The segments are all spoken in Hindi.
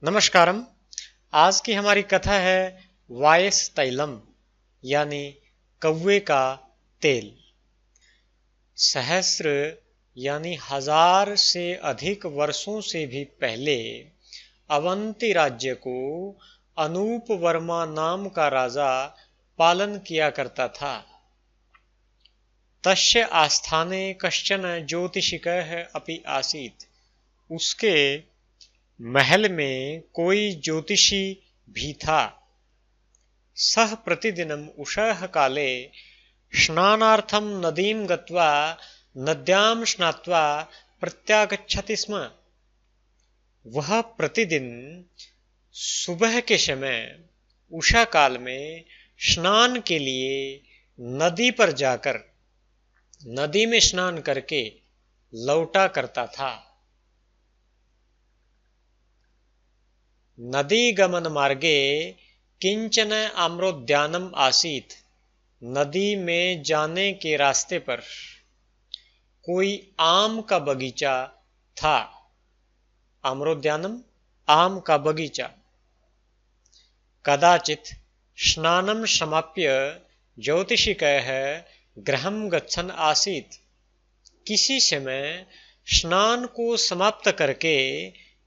नमस्कारम। आज की हमारी कथा है वायस तैलम यानी कौवे का तेल। सहस्र यानी हजार से अधिक वर्षों से भी पहले अवंती राज्य को अनूप वर्मा नाम का राजा पालन किया करता था। तस्य आस्थाने कश्चन ज्योतिषिकः अपि आसीत्। उसके महल में कोई ज्योतिषी भी था। सः प्रतिदिनम् उषः काले स्नानार्थं नदीं गत्वा नद्यां स्नात्वा प्रत्यागच्छति स्म। वह प्रतिदिन सुबह के समय उषा काल में स्नान के लिए नदी पर जाकर नदी में स्नान करके लौटा करता था। नदी गमन मार्गे किंचन आम्रोद्यानम आसीत्। नदी में जाने के रास्ते पर कोई आम का बगीचा था। आम्रोद्यानम आम का बगीचा। कदाचित् स्नानं समाप्य ज्योतिषिकः गृहं गच्छन् आसीत्। किसी समय स्नान को समाप्त करके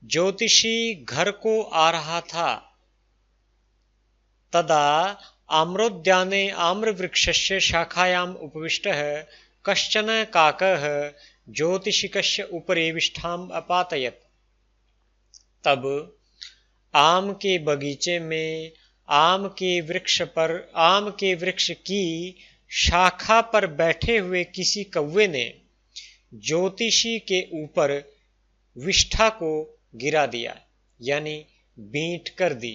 ज्योतिषी घर को आ रहा था। तदा आम्रोद्याने आम्रवृक्षस्य शाखायाम् उपविष्टः कश्चन काकः ज्योतिषिकस्य उपरि विष्ठाम् अपातयत्। तब आम के बगीचे में आम के वृक्ष की शाखा पर बैठे हुए किसी कौवे ने ज्योतिषी के ऊपर विष्ठा को गिरा दिया, यानी बींट कर दी।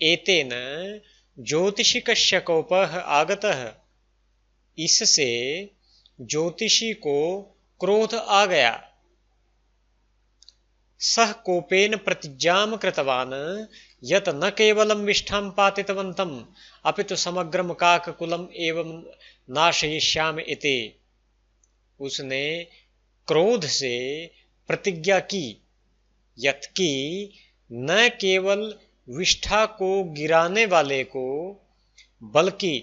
एतेन ज्योतिषिकस्य कोपः आगतः। इससे ज्योतिषी को क्रोध आ गया। सः कोपेन प्रतिज्ञां कृतवान् यत् न केवलं विष्ठां पातितवन्तम् अपितु समग्रं काककुलम् एवं नाशयिष्यामि इति। उसने क्रोध से प्रतिज्ञा की यत् कि न केवल विष्ठा को गिराने वाले को बल्कि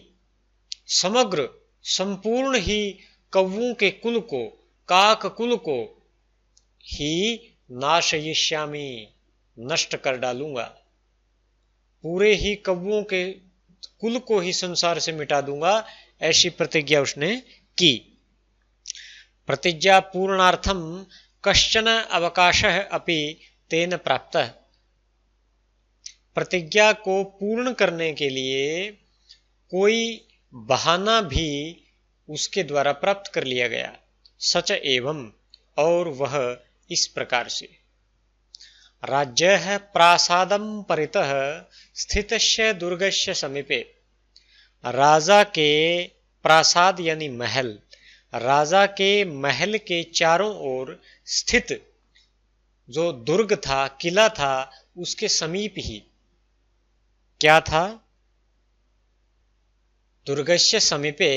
संपूर्ण ही कौवों के कुल को, काक कुल को ही नाशयिष्यामि, नष्ट कर डालूंगा। पूरे ही कौवों के कुल को ही संसार से मिटा दूंगा, ऐसी प्रतिज्ञा उसने की। प्रतिज्ञा पूर्णार्थम कश्चन अवकाशः अपि तेन प्राप्तः। प्रतिज्ञा को पूर्ण करने के लिए कोई बहाना भी उसके द्वारा प्राप्त कर लिया गया। सच एवं, और वह इस प्रकार से। राज्यः प्रासादं परितः स्थितस्य दुर्गस्य समीपे। राजा के प्रासाद यानी महल, राजा के महल के चारों ओर स्थित जो दुर्ग था, किला था, उसके समीप ही क्या था? दुर्गस्य समीपे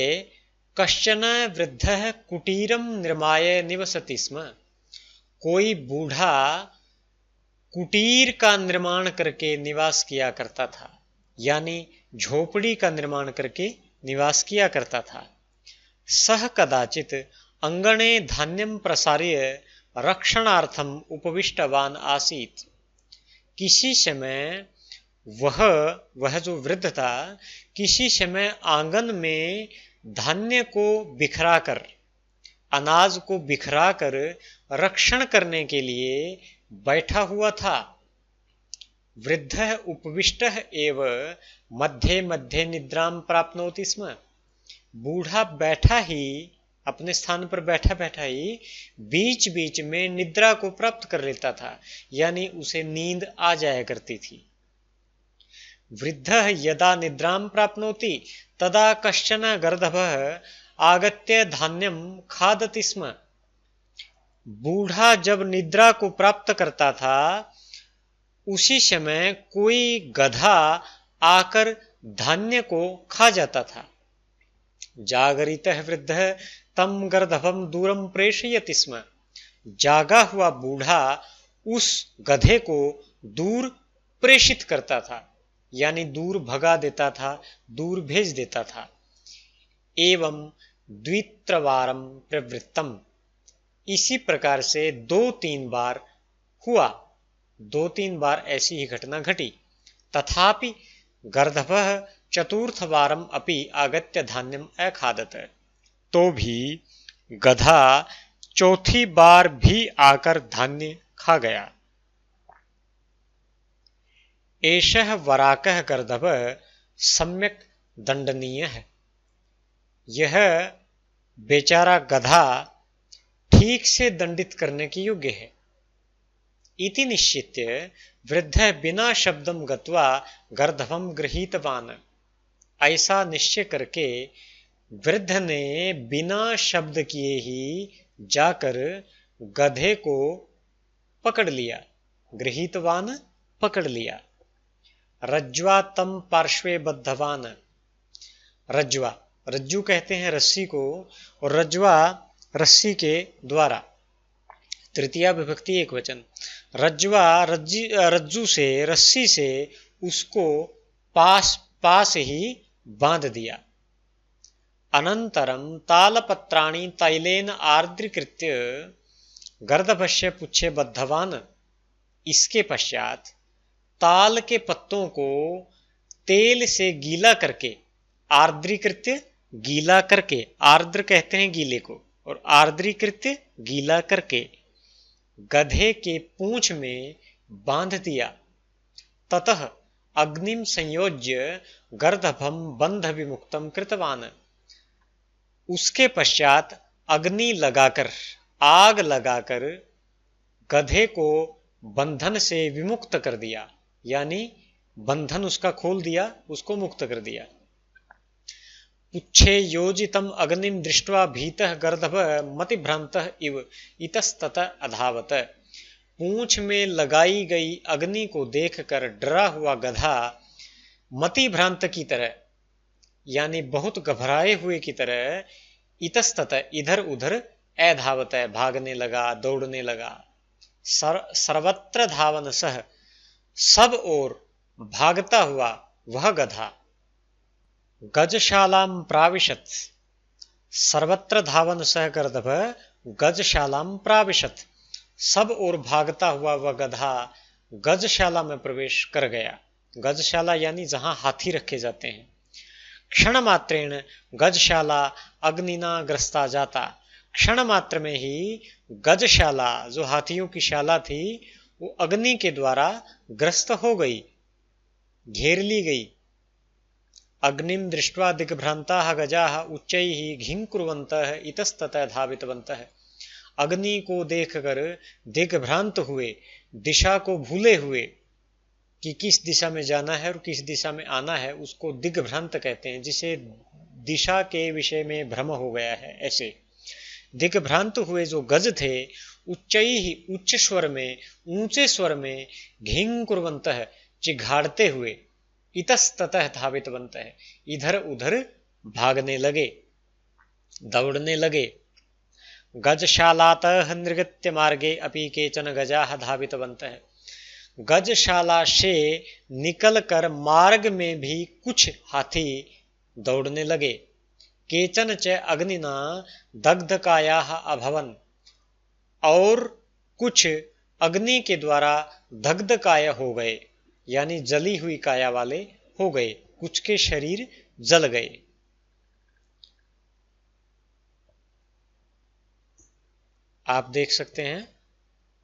कश्चन वृद्धः कुटीरं निर्माय निवसति स्म। कोई बूढ़ा कुटीर का निर्माण करके निवास किया करता था, यानी झोपड़ी का निर्माण करके निवास किया करता था। सः कदाचित् अंगणे धान्यं प्रसार्य रक्षणार्थम उपविष्टवान् आसीत्। किसी समय वह जो वृद्ध था, किसी समय आंगन में धान्य को बिखराकर, अनाज को बिखराकर रक्षण करने के लिए बैठा हुआ था। वृद्धः उपविष्टः एव मध्ये मध्ये निद्रां प्राप्नोति स्म। बूढ़ा बैठा ही, अपने स्थान पर बैठा बैठा ही बीच बीच में निद्रा को प्राप्त कर लेता था, यानी उसे नींद आ जाया करती थी। वृद्धः यदा निद्रां प्राप्नोति तदा कश्चन गर्दभः आगत्य धान्यं खादति स्म। बूढ़ा जब निद्रा को प्राप्त करता था, उसी समय कोई गधा आकर धान्य को खा जाता था। जागरितः वृद्धः तं गर्दभं दूरं प्रेषयति स्म। जागा हुआ बूढ़ा उस गधे को दूर प्रेषित करता था, यानी दूर भगा देता था, दूर भेज देता था। एवं द्वित्रवारम प्रवृत्तम, इसी प्रकार से 2-3 बार हुआ, 2-3 बार ऐसी ही घटना घटी। तथापि गर्दभः चतुर्थवारम अपि आगत्य धान्यम अखादत, तो भी गधा चौथी बार भी आकर धान्य खा गया। एषः वराकः गर्दभः सम्यक दंडनीय है, यह बेचारा गधा ठीक से दंडित करने के योग्य है। इति निश्चित्य वृद्धः बिना शब्दम गत्वा गर्दभम गृहीतवान्, ऐसा निश्चय करके वृद्ध ने बिना शब्द किए ही जाकर गधे को पकड़ लिया। गृहीतवान, पकड़ लिया। रज्ज्वा तम पार्श्वे बद्धवान, रज्ज्वा, रज्जू कहते हैं रस्सी को, और रज्ज्वा रस्सी के द्वारा, तृतीया विभक्ति एकवचन। रज्ज्वा रज्जू से, रस्सी से उसको पास ही बांध दिया। अनंतरम तालपत्राणि तैलेन आर्द्रीकृत्य गर्दभस्य पुच्छे बद्धवान, इसके पश्चात ताल के पत्तों को तेल से गीला करके, आर्द्रीकृत्य गीला करके, आर्द्र कहते हैं गीले को, और आर्द्रीकृत्य गीला करके गधे के पूंछ में बांध दिया। ततः अग्निम संयोज्य गर्दभम बंध विमुक्तम कृतवान, उसके पश्चात अग्नि लगाकर, आग लगाकर गधे को बंधन से विमुक्त कर दिया, यानी बंधन उसका खोल दिया, उसको मुक्त कर दिया। पुच्छे योजितम अग्निम दृष्ट्वा भीतः गर्दभः मतिभ्रांतः इव इतस्ततः अधावत, पूंछ में लगाई गई अग्नि को देखकर डरा हुआ गधा मतिभ्रांत की तरह, यानी बहुत घबराए हुए की तरह, इतस्ततः इधर उधर, अधावत भागने लगा, दौड़ने लगा। सर्वत्र धावन सह, सब ओर भागता हुआ वह गधा। गजशालाम प्राविशत, सर्वत्र धावन सह गर्दभः गजशालाम प्राविशत, सब ओर भागता हुआ वह गधा गजशाला में प्रवेश कर गया। गजशाला यानी जहां हाथी रखे जाते हैं। क्षण मात्रेण गजशाला अग्निना ग्रस्ता जाता, क्षण मात्र में ही गजशाला, जो हाथियों की शाला थी, वो अग्नि के द्वारा ग्रस्त हो गई, घेर ली गई। अग्निम दृष्ट्वा दिग्भ्रांताः गजाः उच्चैः घिंकुर्वन्तः इतस्ततः धावितवन्तः, अग्नि को देखकर दिग्भ्रांत हुए, दिशा को भूले हुए कि किस दिशा में जाना है और किस दिशा में आना है, उसको दिग्भ्रांत कहते हैं, जिसे दिशा के विषय में भ्रम हो गया है। ऐसे दिग्भ्रांत हुए जो गज थे, उच्चैः, उच्च स्वर में, ऊंचे स्वर में, घिंकुर्वन्तः, चिघाड़ते हुए, इतस्ततः धावितवन्तः, इधर उधर भागने लगे, दौड़ने लगे। गजशालातः निर्गत्य मार्गे अपि केचन गजाः धावितवन्तः, गजशाला से निकलकर मार्ग में भी कुछ हाथी दौड़ने लगे। केचन च अग्निना दग्धकायाः अभवन्, और कुछ अग्नि के द्वारा दग्धकाय हो गए, यानी जली हुई काया वाले हो गए, कुछ के शरीर जल गए। आप देख सकते हैं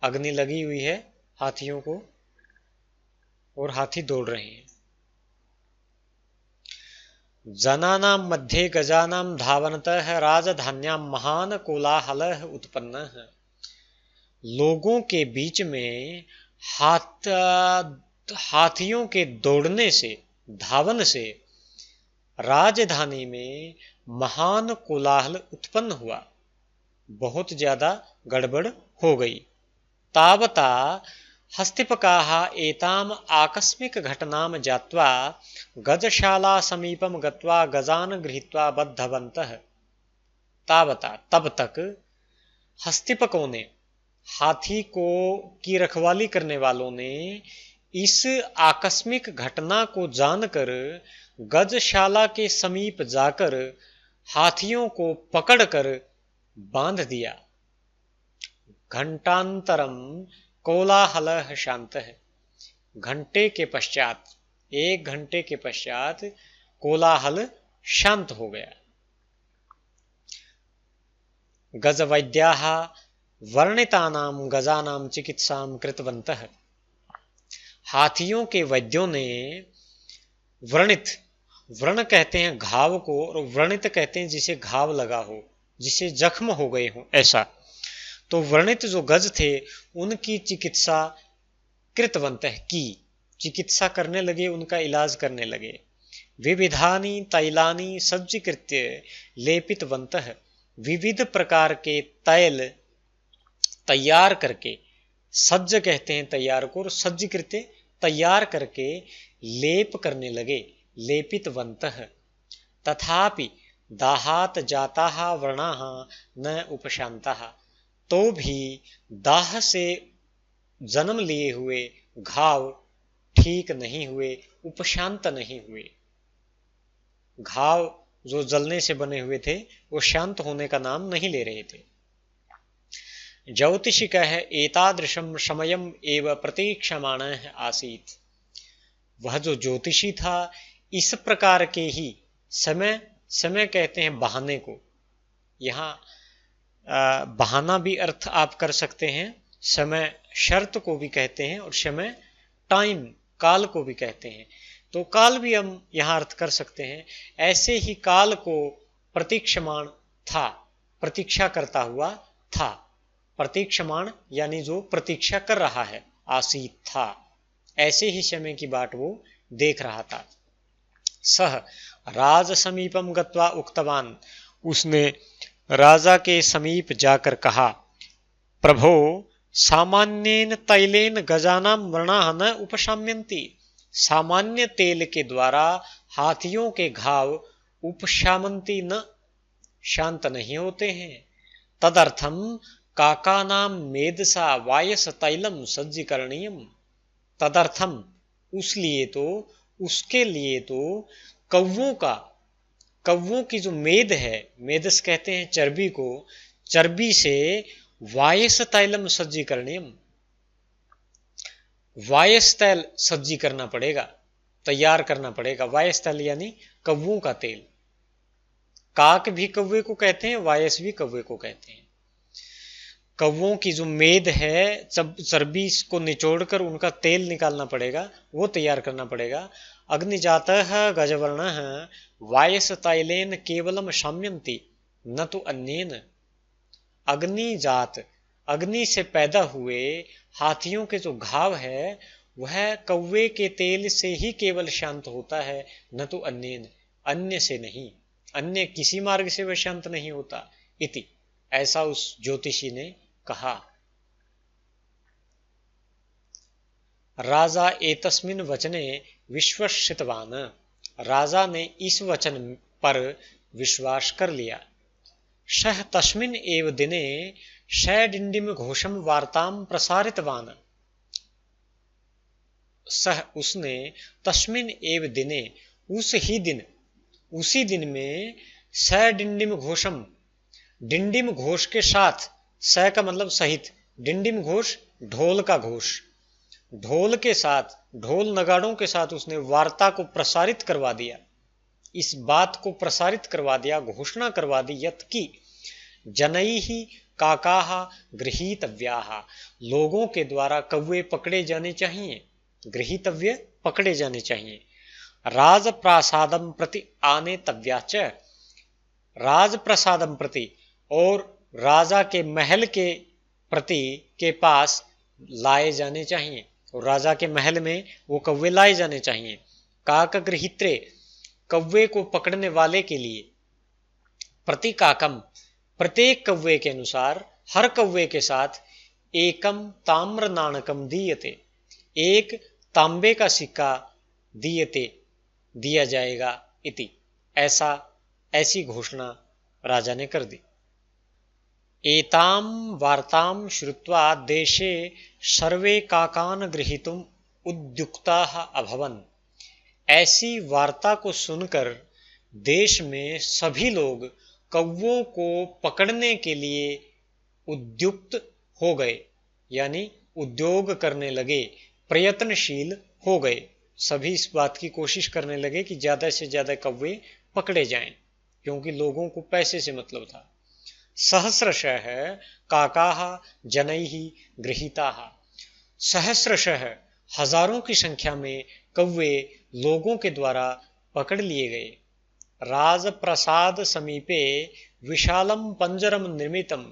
अग्नि लगी हुई है हाथियों को, और हाथी दौड़ रहे हैं। जनानां मध्ये गजानां धावनतः राजधान्यां महान कोलाहलः उत्पन्नः, लोगों के बीच में हाथियों के दौड़ने से, धावन से राजधानी में महान कोलाहल उत्पन्न हुआ, बहुत ज्यादा गड़बड़ हो गई। तावता हस्तिपकाः एताम आकस्मिक घटनाम जात्वा गजशाला समीपम गत्वा गजान गृहीत्वा बद्धवन्तः, तावता, तब तक हस्तिपकों ने, हाथी को की रखवाली करने वालों ने इस आकस्मिक घटना को जानकर गजशाला के समीप जाकर हाथियों को पकड़कर बांध दिया। घंटांतरम कोलाहलः शांतः, घंटे के पश्चात, 1 घंटे के पश्चात कोलाहल शांत हो गया। गजवैद्याः वर्णितानां गजानां चिकित्सां कृतवन्तः, हाथियों के वैद्यों ने व्रणित, व्रण कहते हैं घाव को और व्रणित कहते हैं जिसे घाव लगा हो, जिसे जख्म हो गए हो ऐसा। तो व्रणित जो गज थे उनकी चिकित्सा कृतवन्तः की, चिकित्सा करने लगे, उनका इलाज करने लगे। विविधानि तैलानि सज्जीकृत्य लेपितवन्तः, विविध प्रकार के तैल तैयार करके, सज्ज कहते हैं तैयार को, और सज्जीकृत्य तैयार करके लेप करने लगे, लेपितवन्तः। तथापि दाहात जाताः व्रणाः न उपशान्ताः, तो भी दाह से जन्म लिए हुए घाव ठीक नहीं हुए, उपशांत नहीं हुए। घाव जो जलने से बने हुए थे वो शांत होने का नाम नहीं ले रहे थे। ज्योतिषिकः एतादृशं समयम् एव प्रतीक्षमाणः आसीत्, वह जो ज्योतिषी था इस प्रकार के ही समय, समय कहते हैं बहाने को, यहाँ बहाना भी अर्थ आप कर सकते हैं, समय शर्त को भी कहते हैं और समय टाइम काल को भी कहते हैं, तो काल भी हम यहाँ अर्थ कर सकते हैं। ऐसे ही काल को प्रतीक्षमाण था, प्रतीक्षा करता हुआ था, प्रतीक्षमाण यानी जो प्रतीक्षा कर रहा है, आसीत था, ऐसे ही समय की बाट वो देख रहा था। सह राज समीपम गत्वा उक्तवान, उसने राजा के समीप जाकर कहा, प्रभो सामान्येन तैलेन गजानां व्रणाः न उपशाम्यन्ति, सामान्य तेल के द्वारा हाथियों के घाव उपशामन्ति न, शांत नहीं होते हैं। तदर्थम काकानां मेधसा वायस तैलम सज्जीकरणीयम, तदर्थम उसलिए तो, उसके लिए तो कौवों का, कौवों की जो मेद है, मेदस कहते हैं चर्बी को, चर्बी से वायस तैलम सज्जीकरणीयम, वायस तैल सज्जी करना पड़ेगा, तैयार करना पड़ेगा। वायस तैल यानी कौवों का तेल, काक भी कौवे को कहते हैं, वायस भी कौवे को कहते हैं। कौवों की जो मेद है, चर्बी को निचोड़कर उनका तेल निकालना पड़ेगा, वो तैयार करना पड़ेगा। अग्निजातः गजवर्णः वायस तैलेन केवलम शाम्यन्ति न तो अन्येन, अग्निजात, अग्नि से पैदा हुए हाथियों के जो घाव है वह कौवे के तेल से ही केवल शांत होता है, न तो अन्येन, अन्य से नहीं, अन्य किसी मार्ग से वह शांत नहीं होता। इति, ऐसा उस ज्योतिषी ने कहा। राजा एतस्मिन् वचने विश्वसितवान, राजा ने इस वचन पर विश्वास कर लिया। सह तस्मिन् एव दिने षडिण्डिम घोषम वार्ताम प्रसारितवान, सह उसने, तस्मिन् एव दिने उस ही दिन, उसी दिन में, षडिण्डिम घोषम, डिंडिम घोष के साथ, स का मतलब सहित, डिंडिम घोष ढोल का घोष, ढोल के साथ, ढोल नगाड़ों के साथ उसने वार्ता को प्रसारित करवा दिया, इस बात को प्रसारित करवा दिया, घोषणा करवा दी, यत् की जनैः काकाः गृहीतव्याः, लोगों के द्वारा कौवे पकड़े जाने चाहिए, गृहीतव्य पकड़े जाने चाहिए। राजप्रासादम प्रति आनेतव्याच, राजप्रसादम प्रति, और राजा के महल के प्रति, के पास लाए जाने चाहिए, और राजा के महल में वो कौवे लाए जाने चाहिए। काक गृहीत्रे, कौवे को पकड़ने वाले के लिए, प्रति काकम, प्रत्येक कौवे के अनुसार, हर कौवे के साथ, एकम ताम्र नाणकम दीयते, एक तांबे का सिक्का दीयते, दिया जाएगा। इति, ऐसा, ऐसी घोषणा राजा ने कर दी। एतां वार्तां श्रुत्वा देशे सर्वे काकान गृहीतुम उद्युक्ताः अभवन्। ऐसी वार्ता को सुनकर देश में सभी लोग कौवों को पकड़ने के लिए उद्युक्त हो गए, यानी उद्योग करने लगे, प्रयत्नशील हो गए। सभी इस बात की कोशिश करने लगे कि ज्यादा से ज्यादा कौवे पकड़े जाएं, क्योंकि लोगों को पैसे से मतलब था। सहस्रशः काकाः जनैः गृहीताः। सहस्रशः हजारों की संख्या में कौवे लोगों के द्वारा पकड़ लिए गए। राजप्रसाद समीपे विशालम पंजरम निर्मितम।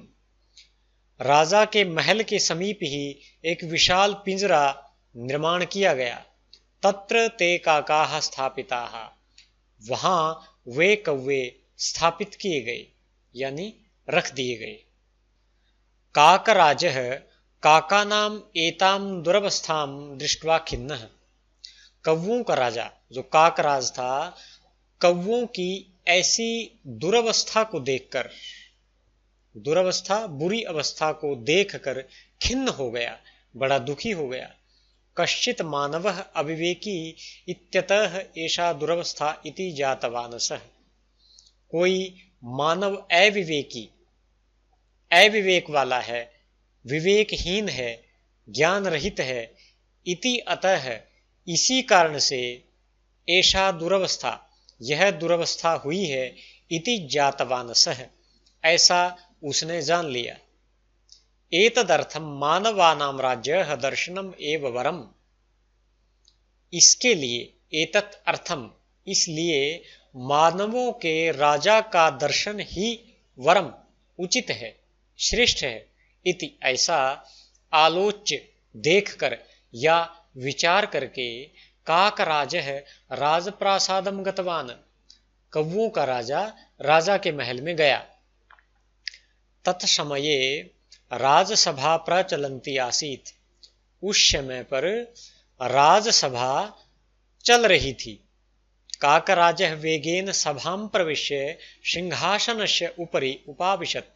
राजा के महल के समीप ही एक विशाल पिंजरा निर्माण किया गया। तत्र ते काकाः स्थापिताः। वहां वे कौवे स्थापित किए गए, यानी रख दिए गए। काकराजः काकानाम एताम दुरवस्थां दृष्ट्वा खिन्नः। कौवों का राजा जो काकराज था, कौवों की ऐसी दुरवस्था को देखकर, दुरवस्था बुरी अवस्था को देखकर खिन्न हो गया, बड़ा दुखी हो गया। कश्चित् मानवः अविवेकी इत्यतः एषा दुरवस्था इति जातवानसः। कोई मानव अविवेक वाला है, विवेकहीन है, ज्ञान रहित है। इति अतः इसी कारण से ऐसा दुरवस्था, यह दुरवस्था हुई है। इति जातवानसः, ऐसा उसने जान लिया। एतदर्थम मानवानां राज्यः दर्शनम एव वरम। इसके लिए, एतत् अर्थम, इसलिए मानवों के राजा का दर्शन ही वरम, उचित है, श्रेष्ठ है। इति ऐसा आलोच्य, देखकर या विचार करके, काकराजः राजप्रासादम गतवान। कौवों का राजा राजा के महल में गया। तत्समये राजसभा प्रचलन्ती आसीत्। उस समय पर राजसभा चल रही थी। काकराजः वेगेन सभां प्रविश्य सिंहासनस्य उपरि उपाविशत्।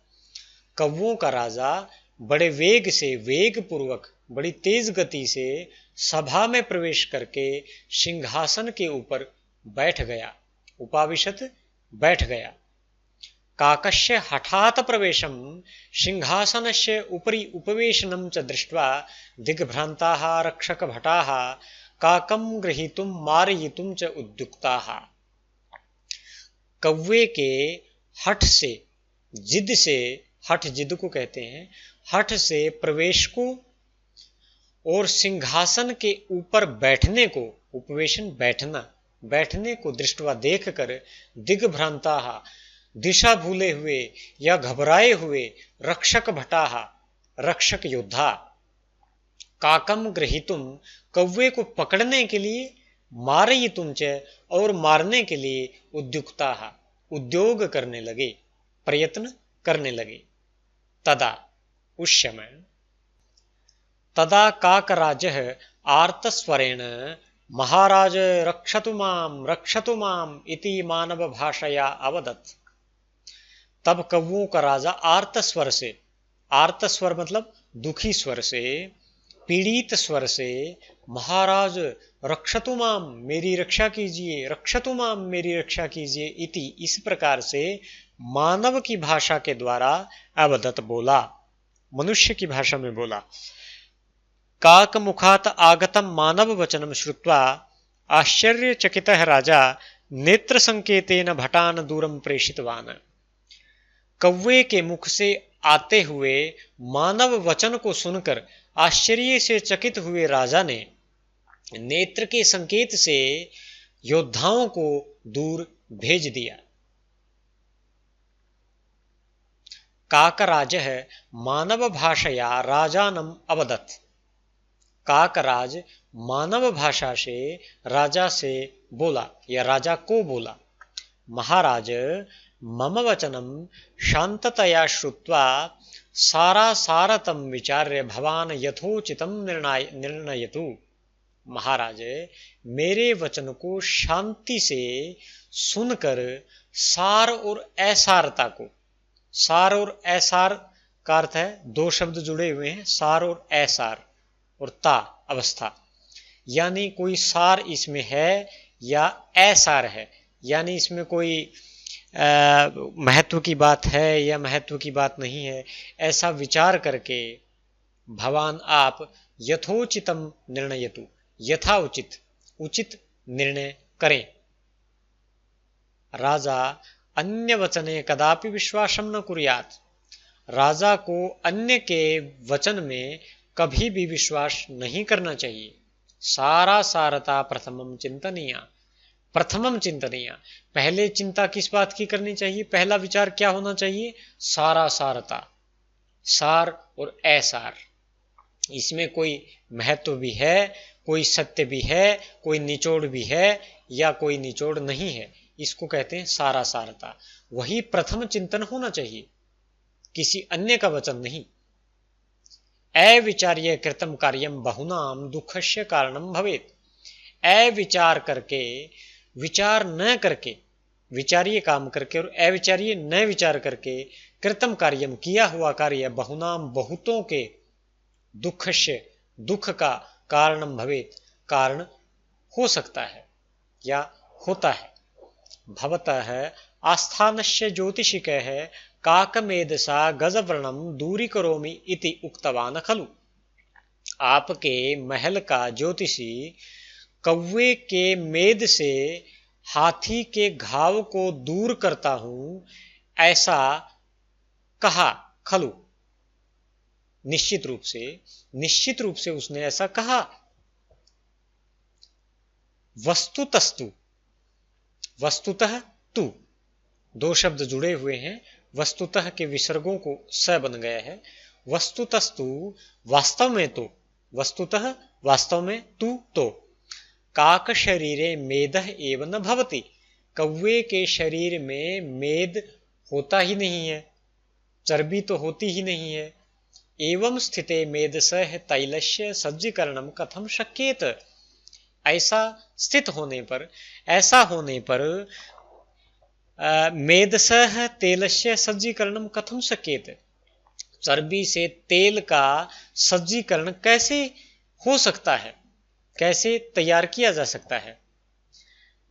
कौवों का राजा बड़े वेग से, वेग पूर्वक, बड़ी तेज गति से सभा में प्रवेश करके सिंहासन के ऊपर बैठ गया। उपाविशत, बैठ गया। काकस्य हठात् प्रवेशम सिंहासनस्य उपरि उपवेशनं च दृष्ट्वा दिग्भ्रान्ताः रक्षकभटाः काकं गृहीतुं मारयितुं च उद्युक्ताः। कौवे के हठ से, जिद से, हठ जिद को कहते हैं, हठ से प्रवेश को और सिंहासन के ऊपर बैठने को, उपवेशन बैठना, बैठने को दृष्टवा देखकर दिग्भ्रांताः, दिशा भूले हुए या घबराए हुए रक्षक भटाः, रक्षक योद्धा, काकम गृहीतुम, कौवे को पकड़ने के लिए, मारयितुम च, और मारने के लिए उद्युक्ताः, उद्योग करने लगे, प्रयत्न करने लगे। तदा, उस समय, तदा काकराजः आर्तस्वरेण महाराज रक्षतु माम इति मानव भाषया अवदत्। तब कौवों का राजा आर्त स्वर से, आर्त स्वर मतलब दुखी स्वर से, पीड़ित स्वर से, महाराज रक्षतु माम, मेरी रक्षा कीजिए, रक्षतु माम, मेरी रक्षा कीजिए, इति, इस प्रकार से मानव की भाषा के द्वारा अवदत्, बोला, मनुष्य की भाषा में बोला। काक मुखात आगतम मानव वचनम श्रुत्वा आश्चर्यचकितः राजा नेत्र संकेतेन भटान दूरम प्रेषितवान। कौवे के मुख से आते हुए मानव वचन को सुनकर आश्चर्य से चकित हुए राजा ने नेत्र के संकेत से योद्धाओं को दूर भेज दिया। काकराजः मानव भाषया राजानम अवदत्। काकराज मानव भाषा से राजा से बोला या राजा को बोला, महाराज मम वचनम शांततया श्रुत्वा सारासारतम विचार्य भवान यथोचितम निर्णयतु। महाराज, मेरे वचन को शांति से सुनकर सार और ऐसारता को, सार और ऐसार का अर्थ है दो शब्द जुड़े हुए हैं, सार और असार और ता अवस्था, यानी कोई सार इसमें है या असार है, यानी इसमें कोई महत्व की बात है या महत्व की बात नहीं है, ऐसा विचार करके भवान आप यथोचितम निर्णयतु, यथा उचित उचित निर्णय करें। राजा अन्य वचने कदापि विश्वासम न कुर्यात्, राजा को अन्य के वचन में कभी भी विश्वास नहीं करना चाहिए। सारा सारता प्रथमम चिंतनीया, प्रथमम चिंतनीया, पहले चिंता किस बात की करनी चाहिए, पहला विचार क्या होना चाहिए, सारा सारता, सार और असार, इसमें कोई महत्व भी है, कोई सत्य भी है, कोई निचोड़ भी है या कोई निचोड़ नहीं है, इसको कहते हैं सारा सारता। वही प्रथम चिंतन होना चाहिए, किसी अन्य का वचन नहीं। अविचार्य कृतम कार्यम बहुनाम दुखस्य कारणम भवेत्, अविचार करके, विचार न करके, विचार्य काम करके और अविचार्य न विचार करके कृतम कार्यम किया हुआ कार्य बहुनाम बहुतों के दुखस्य दुख का कारणम भवेत् कारण हो सकता है या होता है। भवतः आस्थानस्य ज्योतिषिकः काकमेधसा गजव्रणम दूरीकरोमि इति उक्तवान खलु, आपके महल का ज्योतिषी कौवे के मेद से हाथी के घाव को दूर करता हूं ऐसा कहा खलु, निश्चित रूप से उसने ऐसा कहा। वस्तुतस्तु, वस्तुतः तू, दो शब्द जुड़े हुए हैं, वस्तुतः के विसर्गों को स बन गया है। वस्तुतस्तु वास्तव में तो, वस्तुतः वास्तव में तू तो, काक शरीरे मेदः एव न भवति, कौवे के शरीर में मेद होता ही नहीं है, चर्बी तो होती ही नहीं है। एवं स्थिते मेदसः तैलस्य सज्जीकरणम कथम शक्येत, ऐसा स्थित होने पर, ऐसा होने पर मेदसः तेलस्य सज्जीकरणम कथम शक्येत, चर्बी से तेल का सज्जीकरण कैसे हो सकता है, कैसे तैयार किया जा सकता है।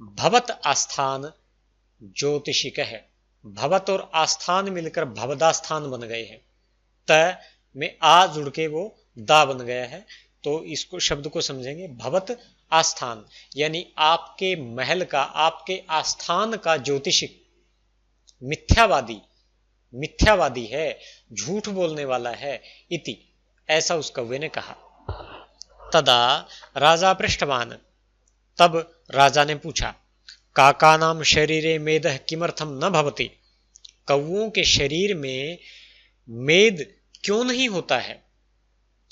भवत आस्थान ज्योतिषिक है, भवत और आस्थान मिलकर भवदास्थान बन गए हैं, त में आ जुड़ के वो दा बन गया है, तो इसको शब्द को समझेंगे भवत आस्थान, यानी आपके महल का, आपके आस्थान का ज्योतिषिक मिथ्यावादी, मिथ्यावादी है, झूठ बोलने वाला है, इति, ऐसा उस कौवे ने कहा। तदा राजा पृष्ठवान, तब राजा ने पूछा, काकानाम शरीरे मेदः किमर्थम न भवति, कौवों के शरीर में मेद क्यों नहीं होता है,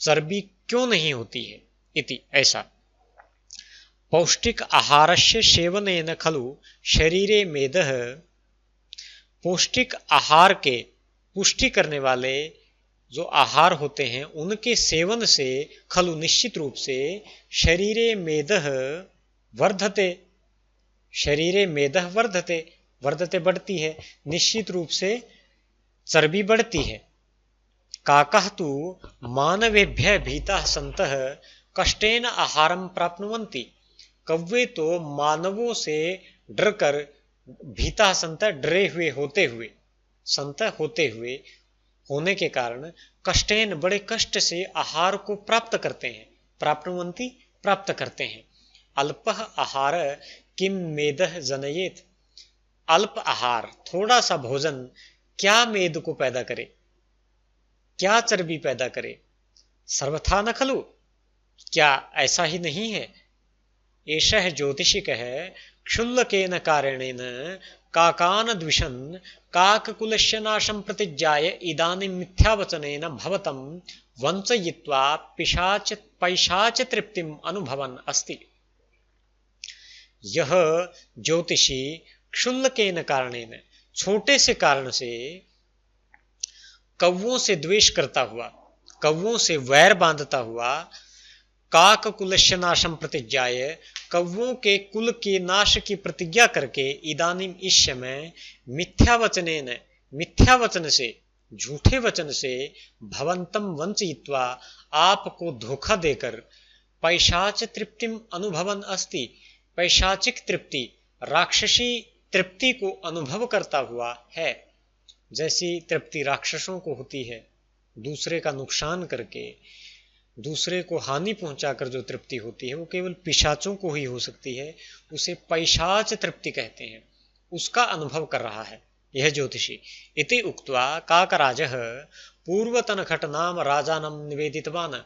चर्बी क्यों नहीं होती है, इति, ऐसा। पौष्टिक आहारस्य सेवनेन खलु शरीरे मेदः, पौष्टिक आहार के, पुष्टि करने वाले जो आहार होते हैं उनके सेवन से खलु निश्चित रूप से शरीरे मेदः वर्धते, शरीरे मेदः वर्धते, वर्धते बढ़ती है, निश्चित रूप से चर्बी बढ़ती है। काकः तु मानवेभ्यः भीताः सन्तः कष्टेन आहारं प्राप्नुवन्ति, कौवे तो मानवों से डरकर, भीताः सन्तः डरे हुए होते हुए, सन्तः होते हुए, होने के कारण कष्टेन बड़े कष्ट से आहार को प्राप्त करते हैं, प्राप्नुवन्ति प्राप्त करते हैं। अल्पः आहार किम मेदः जनयेत, अल्प आहार, थोड़ा सा भोजन क्या मेद को पैदा करे, क्या चर्बी पैदा करे। सर्वथा न खलु, क्या ऐसा ही नहीं है। एषः ज्योतिषिकः क्षुल्लकेन कारणेन काकान द्विषन् काककुलस्य नाशं प्रतिज्ञाय इदानीं मिथ्यावचनेन भवतं वंचयित्वा पैशाच तृप्तिम् अनुभवन् अस्ति। यह ज्योतिषी क्षुल्लकेन कारणेन, छोटे से कारण से कौवों से द्वेष करता हुआ, कौवों से वैर बांधता हुआ, काक कुलस्य नाशम प्रतिज्ञाय, कौवों के कुल के नाश की प्रतिज्ञा करके, इदानीम इस समय मिथ्यावचनेन, मिथ्यावचन से, झूठे वचन से भवंतम वंचयित्वा आपको धोखा देकर पैशाच तृप्तिम अनुभवन अस्ति, पैशाचिक तृप्ति राक्षसी तृप्ति को अनुभव करता हुआ है। जैसी तृप्ति राक्षसों को होती है, दूसरे का नुकसान करके, दूसरे को हानि पहुंचाकर जो तृप्ति होती है वो केवल पिशाचों को ही हो सकती है, उसे पैशाच तृप्ति कहते हैं, उसका अनुभव कर रहा है यह ज्योतिषी। इति उक्त्वा काकराजः पूर्वतन घटनाम राजानम निवेदितवान।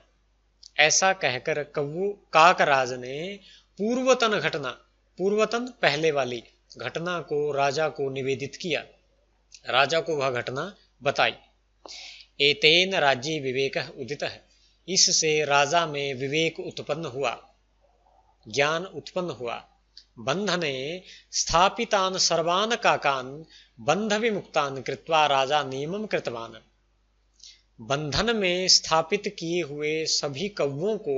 ऐसा कहकर कव्वू काकराज ने पूर्वतन घटना, पूर्वतन पहले वाली घटना को राजा को निवेदित किया, राजा को वह घटना बताई। एतेन राज्ये विवेकः उदितः, इससे राजा में विवेक उत्पन्न हुआ, ज्ञान उत्पन्न हुआ। बंधने स्थापितान सर्वान काकान बंध विमुक्तान कृत्वा राजा नियमम कृतवान। बंधन में स्थापित किए हुए सभी कौवों को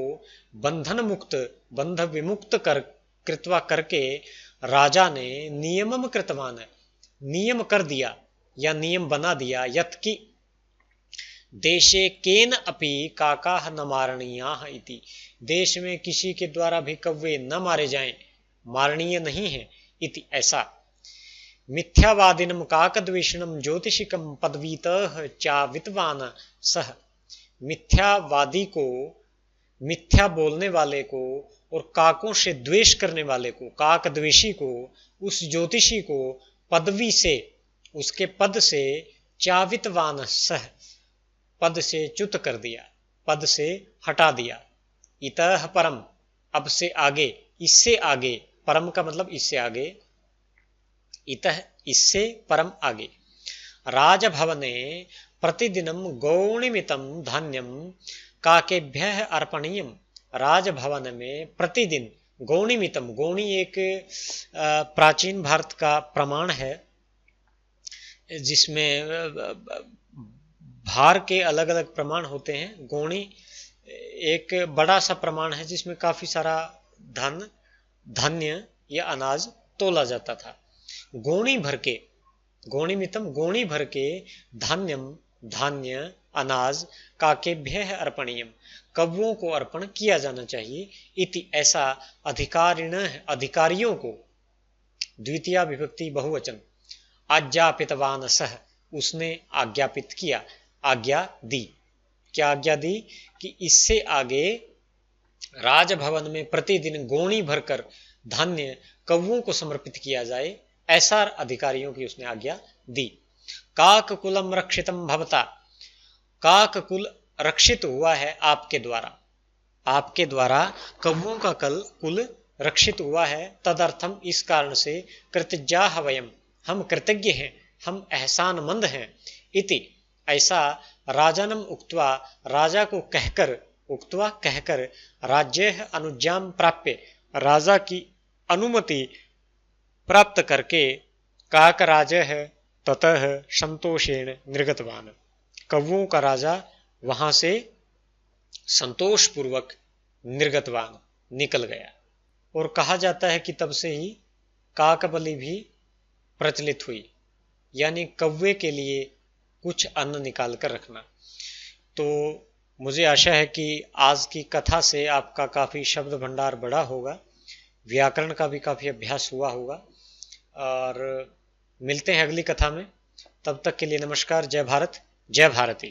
बंधन मुक्त, बंध विमुक्त कृत्वा करके राजा ने नियमम कृतवान, नियम कर दिया या नियम बना दिया। यत् की देशे केन अपि काकाः न मारणीयाः इति, देश में किसी के द्वारा भी कौवे न मारे जाएं, मारणीय नहीं है इति, ऐसा। मिथ्यावादिनम काकद्वेषिणम ज्योतिषिकम पदवीतः चावितवान सह, मिथ्यावादी को, मिथ्या बोलने वाले को और काकों से द्वेष करने वाले को, काकद्वेषी को, उस ज्योतिषी को पदवी से, उसके पद से, चावितवान सह, पद से च्युत कर दिया, पद से हटा दिया। इतः परम, अब से आगे, इससे आगे, परम का मतलब इससे आगे, इतः इससे परम आगे। राजभवने प्रतिदिनम गौणिमितम धान्यम काकेभ्यः अर्पणीयम, राजभवन में प्रतिदिन गौणिमितम, गौणी एक प्राचीन भारत का प्रमाण है जिसमें भार के अलग अलग प्रमाण होते हैं। गौणी एक बड़ा सा प्रमाण है जिसमें काफी सारा धान्य या अनाज तोला जाता था। गौणी भर के, गौणिमितम, गौणी भर के धान्यम, धान्य अनाज काकेभ्यः अर्पणीयम, कौवों को अर्पण किया जाना चाहिए। इति, ऐसा अधिकारिण, अधिकारियों को, द्वितीया विभक्ति बहुवचन, आज्ञापितवान सह, उसने आज्ञापित किया, आज्ञा दी। क्या आज्ञा दी? कि इससे आगे राजभवन में प्रतिदिन गौणी भरकर धान्य कौवों को समर्पित किया जाए, ऐसा अधिकारियों की उसने आज्ञा दी। काक कुलम रक्षितम भवता, काक कुल रक्षित हुआ है आपके द्वारा, आपके द्वारा कौवों का कुल रक्षित हुआ है। तदर्थम, इस कारण से, कृतज्ञाः वयम, हम कृतज्ञ हैं, हम एहसानमंद हैं। इति, ऐसा राजानम उक्त्वा, राजा को कहकर, उक्त्वा कहकर, राज्य अनुज्ञाम प्राप्य, राजा की अनुमति प्राप्त करके, काकराजः ततः संतोषेण निर्गतवान, कौवों का राजा वहां से संतोषपूर्वक निर्गतवान, निकल गया। और कहा जाता है कि तब से ही काकबलि भी प्रचलित हुई, यानी कौवे के लिए कुछ अन्न निकाल कर रखना। तो मुझे आशा है कि आज की कथा से आपका काफ़ी शब्द भंडार बढ़ा होगा, व्याकरण का भी काफ़ी अभ्यास हुआ होगा। और मिलते हैं अगली कथा में, तब तक के लिए नमस्कार। जय भारत, जय भारती।